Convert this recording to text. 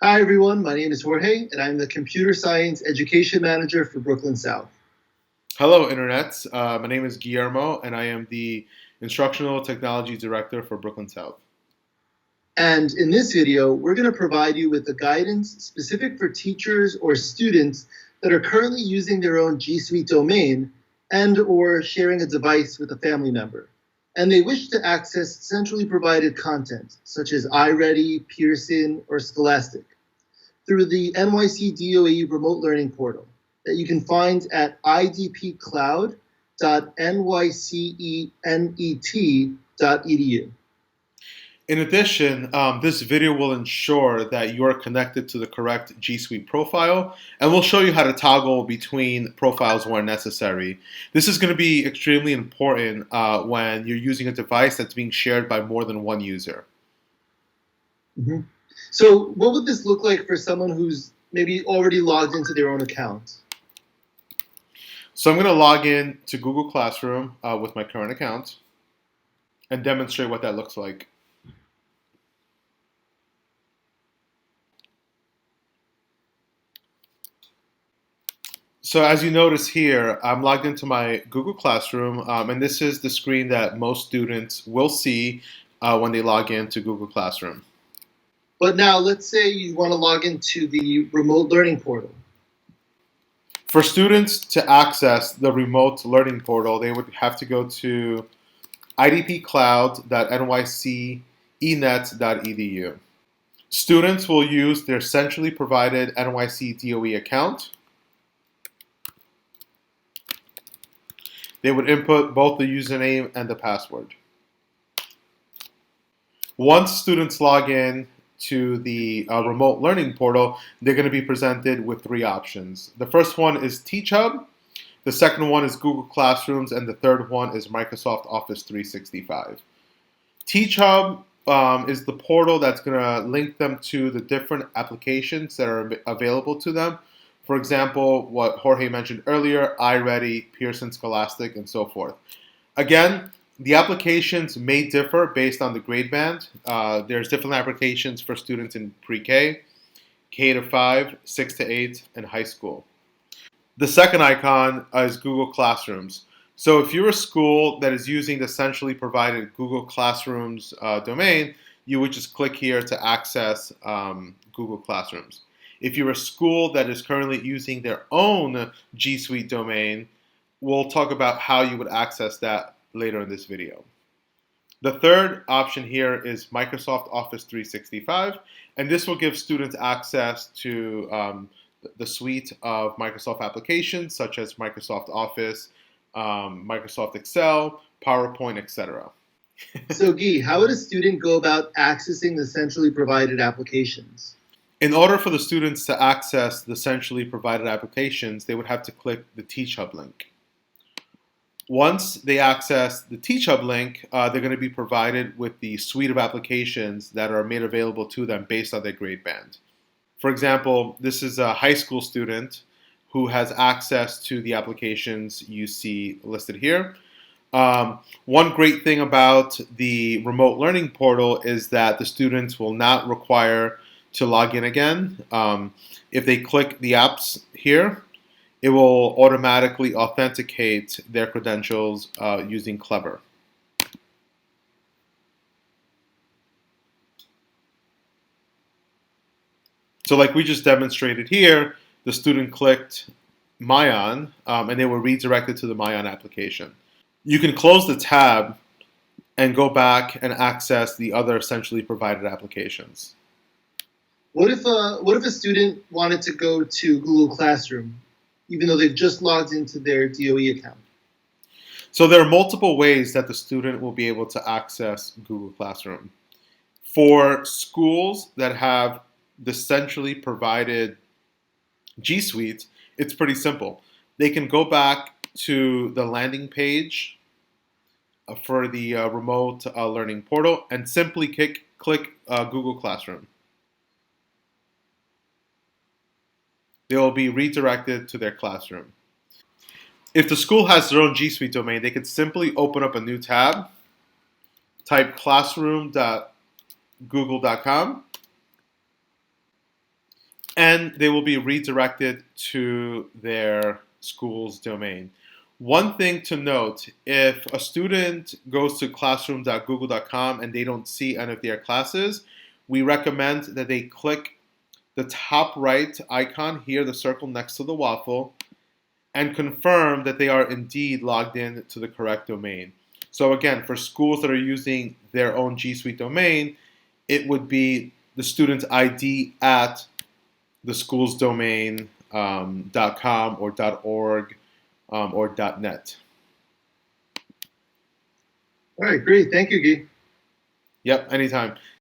Hi, everyone. My name is Jorge, and I'm the Computer Science Education Manager for Brooklyn South. Hello, Internet. My name is Guillermo, and I am the Instructional Technology Director for Brooklyn South. And in this video, we're going to provide you with the guidance specific for teachers or students that are currently using their own G Suite domain and or sharing a device with a family member. And they wish to access centrally provided content, such as iReady, Pearson, or Scholastic, through the NYCDOE remote learning portal that you can find at idpcloud.nycenet.edu. In addition, this video will ensure that you are connected to the correct G Suite profile, and we'll show you how to toggle between profiles where necessary. This is going to be extremely important when you're using a device that's being shared by more than one user. Mm-hmm. So what would this look like for someone who's maybe already logged into their own account? So I'm going to log in to Google Classroom with my current account and demonstrate what that looks like. So as you notice here, I'm logged into my Google Classroom, and this is the screen that most students will see when they log into Google Classroom. But now let's say you want to log into the remote learning portal. For students to access the remote learning portal, they would have to go to idpcloud.nycenet.edu. Students will use their centrally provided NYCDOE account. They would input both the username and the password. Once students log in to the remote learning portal, they're going to be presented with three options. The first one is TeachHub, the second one is Google Classrooms, and the third one is Microsoft Office 365. TeachHub is the portal that's going to link them to the different applications that are available to them. For example, what Jorge mentioned earlier, iReady, Pearson, Scholastic, and so forth. Again, the applications may differ based on the grade band. There's different applications for students in pre-K, K-5, 6-8, and high school. The second icon is Google Classrooms. So if you're a school that is using the centrally provided Google Classrooms domain, you would just click here to access Google Classrooms. If you're a school that is currently using their own G Suite domain, we'll talk about how you would access that later in this video. The third option here is Microsoft Office 365, and this will give students access to the suite of Microsoft applications such as Microsoft Office, Microsoft Excel, PowerPoint, etc. So Guy, how would a student go about accessing the centrally provided applications? In order for the students to access the centrally provided applications, they would have to click the TeachHub link. Once they access the TeachHub link, they're going to be provided with the suite of applications that are made available to them based on their grade band. For example, this is a high school student who has access to the applications you see listed here. One great thing about the remote learning portal is that the students will not require to log in again. If they click the apps here, it will automatically authenticate their credentials using Clever. So like we just demonstrated here, the student clicked Myon, and they were redirected to the Myon application. You can close the tab and go back and access the other centrally provided applications. What if a student wanted to go to Google Classroom, even though they've just logged into their DOE account? So there are multiple ways that the student will be able to access Google Classroom. For schools that have the centrally provided G Suite, it's pretty simple. They can go back to the landing page for the remote learning portal and simply click Google Classroom. They will be redirected to their classroom. If the school has their own G Suite domain, they could simply open up a new tab, type classroom.google.com, and they will be redirected to their school's domain. One thing to note, if a student goes to classroom.google.com and they don't see any of their classes, we recommend that they click the top right icon here, the circle next to the waffle, and confirm that they are indeed logged in to the correct domain. So again, for schools that are using their own G Suite domain, it would be the student's ID at the school's domain .com or .org or .net. All right, great. Thank you, Guy. Yep, anytime.